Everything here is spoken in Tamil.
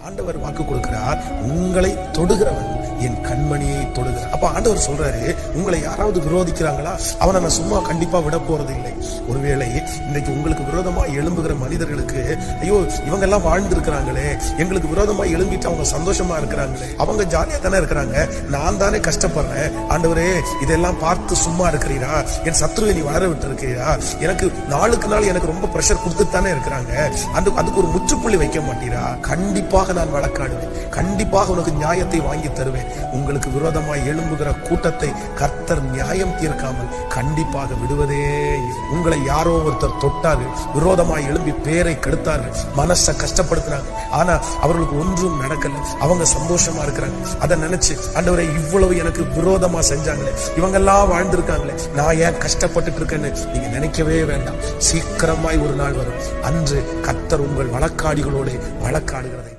ஆண்டவர் வாக்கு கொடுக்கிறார், உங்களை தொடுகிறவன் என் கண்மணியை தொடுகிறார். அப்ப ஆண்டவர் சொல்றாரு, உங்களை யாராவது விரோதிக்கிறாங்களா, அவனை நான் சும்மா கண்டிப்பா விட போறது இல்லை. ஒருவேளை இன்றைக்கு உங்களுக்கு விரோதமா எழும்புகிற மனிதர்களுக்கு, ஐயோ இவங்க எல்லாம் வாழ்ந்திருக்கிறாங்களே, எங்களுக்கு விரோதமா எழும்பிட்டு அவங்க சந்தோஷமா இருக்கிறாங்களே, அவங்க ஜாலியா தானே இருக்கிறாங்க, நான் தானே கஷ்டப்படுறேன், ஆண்டவரே இதெல்லாம் பார்த்து சும்மா இருக்கிறீரா, என் சத்ருவை நீ வளர விட்டு இருக்கிறீரா, எனக்கு நாளுக்கு நாள் எனக்கு ரொம்ப பிரஷர் கொடுத்துட்டு தானே இருக்கிறாங்க, அதுக்கு ஒரு முற்றுப்புள்ளி வைக்க மாட்டீரா, கண்டிப்பாக நான் வழக்காடுவேன், கண்டிப்பாக உனக்கு நியாயத்தை வாங்கி தருவேன். உங்களுக்கு விரோதமாய் எழும்புகிற கூட்டத்தை கர்த்தர் நியாயம் தீர்க்காமல் கண்டிப்பாக விடுவதே இல்லை. உங்களை யாரோ ஒருத்தர் தொட்டார்கள், விரோதமாய் எழும்பி பேரை கெடுத்தார்கள், மனசை கஷ்டப்படுத்தினாங்க, ஆனா அவர்களுக்கு ஒன்றும் நடக்கல, அவங்க சந்தோஷமா இருக்கிறாங்க. அதை நினைச்சு, ஆண்டவரே இவ்வளவு எனக்கு விரோதமா செஞ்சாங்களே, இவங்கெல்லாம் வாழ்ந்திருக்காங்களே, நான் ஏன் கஷ்டப்பட்டுட்டு இருக்கேன்னு நீங்க நினைக்கவே வேண்டாம். சீக்கிரமாய் ஒரு நாள் வரும், அன்று கர்த்தர் உங்கள் வழக்காடிகளோட வழக்காடுகிறதை